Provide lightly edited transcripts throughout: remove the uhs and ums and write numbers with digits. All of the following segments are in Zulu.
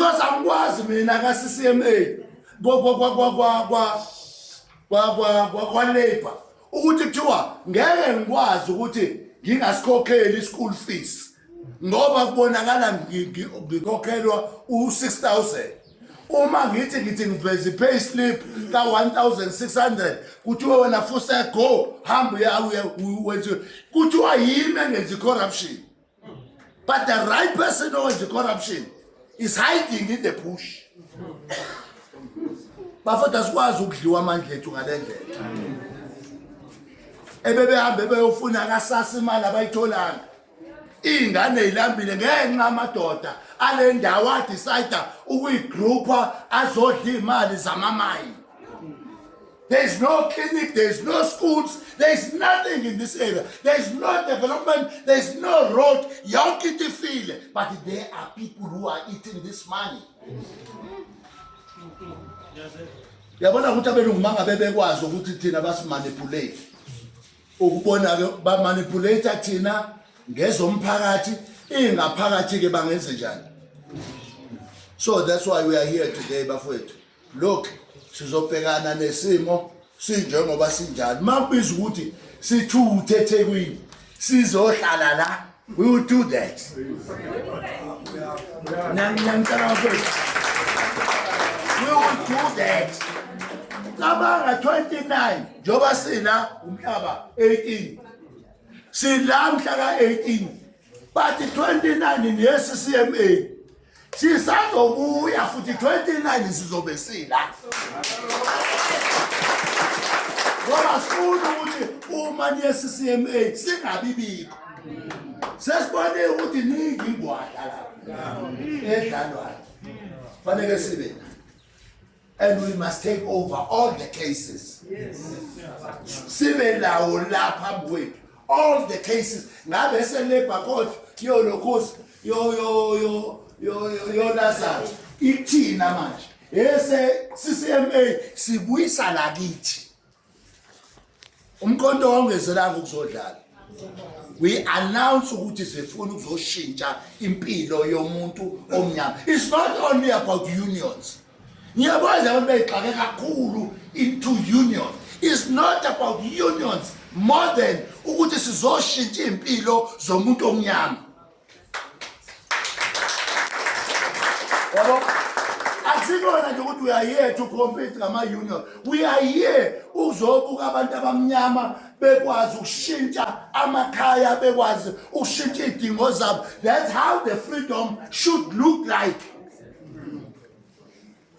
because angikwazi mina ka CCMA kwa labor ukuthi kuthiwa ngeke ngikwazi ukuthi ngingasikhokheli school fees ngoba kubonakala ngikhokhelwa u6000 uma ngithi ngiveze pay slip ka 1600 kuthiwa wena fusa go hamba wenze kuthiwa yimi engenzi corruption, but the right person who is the corruption is hiding in the bush. Bafata sikwazi ukudliwa amandla ethu ngalendlela ebebehambe beyofuna kaSASSA imali abayitholanga ingane ilambile ngenxa amadoda ale ndawo adecide ukuyigroupa azodla imali zamamai. There is no clinic, there is no schools, there is nothing in this area. There is no development, there is no road. Yonke into ifile, but there are people who are eating this money. Yabona ukuthi abelungu mangabe bekwazi ukuthi thina basimanipulate. Ukubona ke ba manipulate thina ngezomphakathi ingaphakathi ke bangenze njani. So that's why we are here today bafowethu. Look, sizobhekana nesimo sinjengoba sinjani. Makubiza ukuthi sithuthe eThekwini sizohlala la, we will do that. We will do that. Kabanga 29 njoba sina umhlaba 18 sila mhlaka 18 but 29 in CCMA sisazobuya futhi 29 sizobe sila ngoba sifuna ukuthi uma ni CCMA singabibikho sesibone ukuthi ningi ingwadla la edlalwayo fanele sibe. And we must take over all the cases. Sibe lawo lapha mfowethu. All the cases. Ngabe selebha court yo lokhosi yo Lazarus. Ithina manje. Ese CCMA sibuyisa lakithi. Umkhonto ongezelanga ukuzodlala. We announce ukuthi sifuna ukuzoshintsha impilo yomuntu omnyama. It's not only about unions. Into union. It's not about unions more than ukuthi sizoshintsha impilo zomuntu omnyama. Yabo asikona nje ukuthi we are here to compete ngama union. We are here uzobuka abantu abamnyama bekwazi ukushintsha amakhaya bekwazi ukushintsha idingo zabo. That's how the freedom should look like.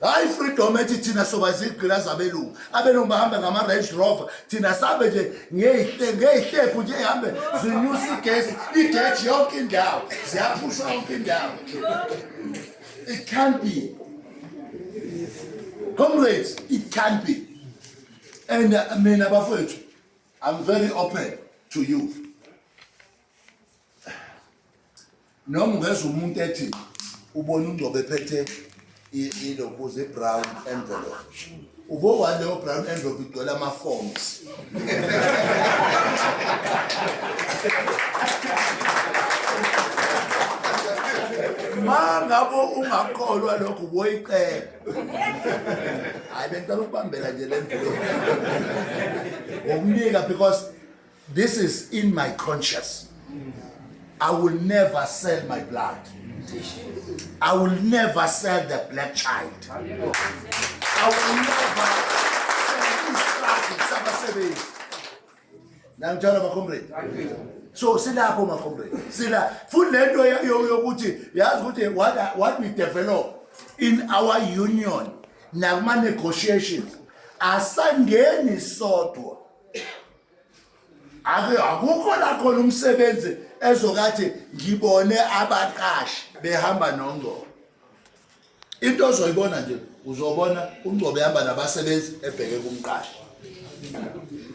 Hayi freedom ethi thina soba izigqilaza abelungu bahamba ngama Range Rover thina sabe nje ngehlephu nje ehambe zinyusa igesi yonke indawo ziyaphushwa yonke indawo. It can't be. Comrades, it can't be. And mina bafowethu, I'm very open to you. Noma ungeza umuntu ethi ubona uNdlobo ephethe ilokuze brown envelope. Ubona leyo brown envelope igcwele ama forms. Mangabo ungakholwa lokho boyiqela. Hayi bengicela ukubambela nje le envelope. Ngokunika because this is in my conscience. I will never sell my blood. I will never sell the black child. I will never sell this child. Namtshela bakomrade. So silapho bakomrade. Sila full lento yokuthi yazi ukuthi what we develop in our union nakuma negotiations asangeni sodwa. Akukho la khona umsebenzi ezokathi ngibone abaqashi behamba noNgcobo. Into ozoyibona nje uzobona uNgcobo ehamba nabasebenzi ebheke kumqashi.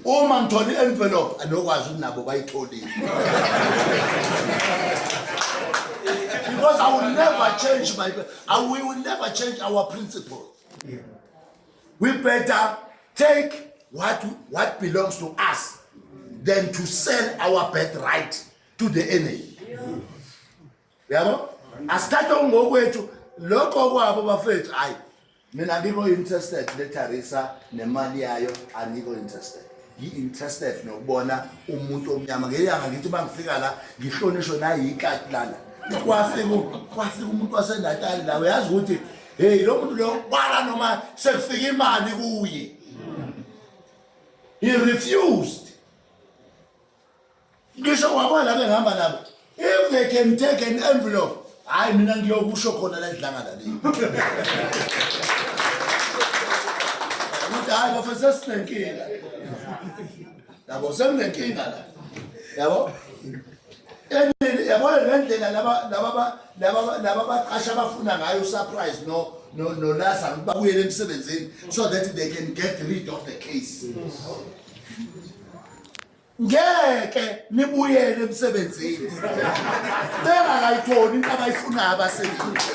Uma ngithola i-envelope anokwazi ukunabo bayitholile. Because I will never change we will never change our principle. We better take what belongs to us than to sell our birthright to the enemy. Yabo? Asithatha ngokwethu lokho kwabo bafethu hayi mina ngikho interested leTharisa nemali yayo angikho interested interested nokubona umuntu omnyama ngeyanga ngithi bangifika la ngihlonishwe nayikati lana kwafika umuntu waseNatali la uyazi ukuthi hey lo muntu lo kwala noma sekufika imali kuye he refused ngisho wakwala ngihamba nabo if they can take an envelope hayi mina ngiyokusho khona la idlangala le hayi bafisa sinenkinga yabo senginenkinga la yabo yabo ngendlela laba baqasha bafuna ngayo surprise no lasa babuyele emsebenzini so that they can get rid of the case ngeke nibuyele emsebenzini bengakayithoni into abayifunayo abasebenzi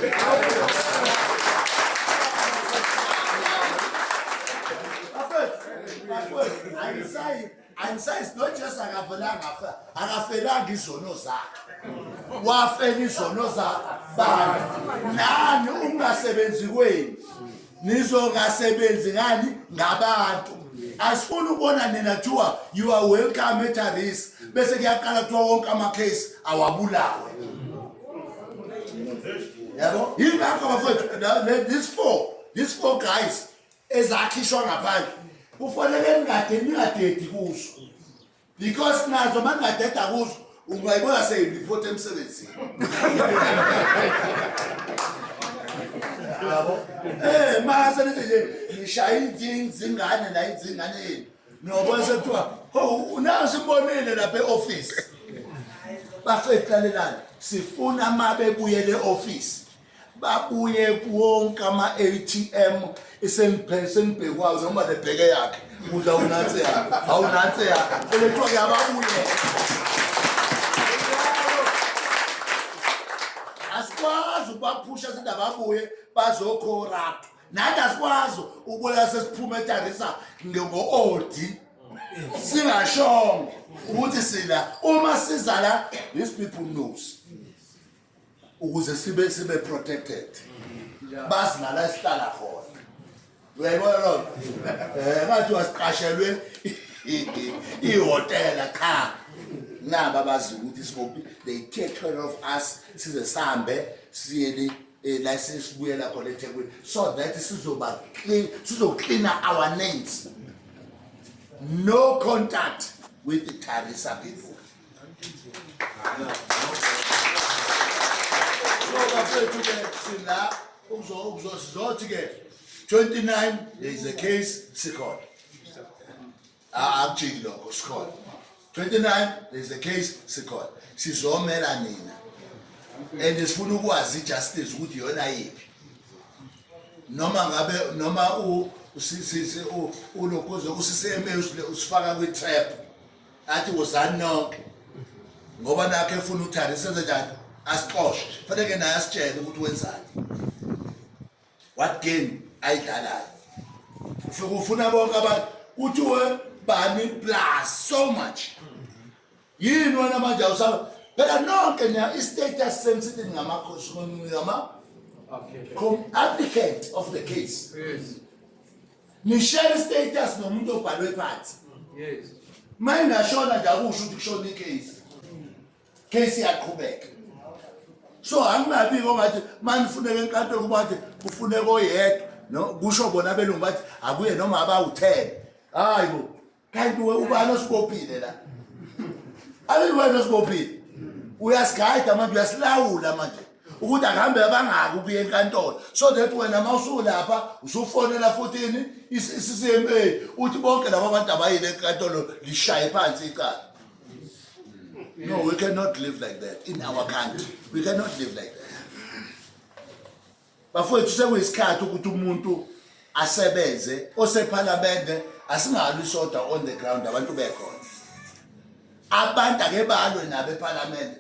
Angisay is not just akafelanga izono zakhe wafela izono zakhe nani ungasebenzi kweni nizongasebenzi ngani ngabantu asifuna ukubona nina kuthiwa you are welcome eTharisa bese kuyaqala kuthiwa wonke ama-case awabulawe yabo yingakho bafethu these four guys ezakhishwa ngaphandle kufanele ningadedi kuzo because nazo maningadeda kuzo ungayibona seyiripoti emsebenzini yabo mase nje nishaya izingane la izingane yini nobona sekuthiwa unasi mbonile lapha e-office bafethu lalelani sifuna mabebuyele e-office babuye kuwonke ama-ATM esenibhekwayo noma lebheke yakhe udla unatse yakhe awunatse yakhe elethiwa-ke ababuye asikwazi ukubaphusha sithi ababuye bazocorrupt nathi asikwazi ukubona sesiphume eTharisa ngo-odi singashongo ukuthi sina uma siza la these people knows ukuze sibe protected bazi nala sihlala khona uyayibona lo ngathi wasiqashelwe ihotela cha naba bazi ukuthi sibophi they take care of us size sambe siyeli license buyela khona eThekwini so that sizoclean our names no contact with the Tharisa people. So 29 there is a case Sikon. I'm checking local Sikon. 29 there is a case Sikon. Sizomela nina. And isifuna ukwazi justice ukuthi yona yipi. Noma ngabe noma ulokoze usiseme usifaka kwi trap. Athi wozani nonke. Ngoba nakhe efuna uTharisa njani asixoshe. Fanele naye asitshele ukuthi wenzani. What game ayidlalayo. Ufuna bonke abantu uthi we bani plus so much. Yini wena manje awusaba phela nonke nya i-status sensitive ngama applicant of the case. Yes. Ni share status nomuntu obhalwe phansi. Yes. Mayina shona nje akusho ukuthi kushona icase. Case yaqhubeka. So angingabi ngokuthi manifuneke enkantolo kuba ukuthi kufuneka oyedwa no kusho bona belungu bathi akuye noma abawu10. Hayibo. Kanti ubani osibophile la? Aliwena osibophile. Uyasigayida manje uyasilawula manje. Ukuthi akuhambe abangaki ukuya enkantolo so that wena mawusulapha usufonela futhini iCCMA uthi bonke labo abantu abayile enkantolo lishaye phansi icala. No, we cannot live like that in our country. We cannot live like that. Bafowethu sekuyisikhathi ukuthi umuntu asebenze oseParliament asingali soda on the ground abantu bekhona. Abantu ake balwe nabe eParliament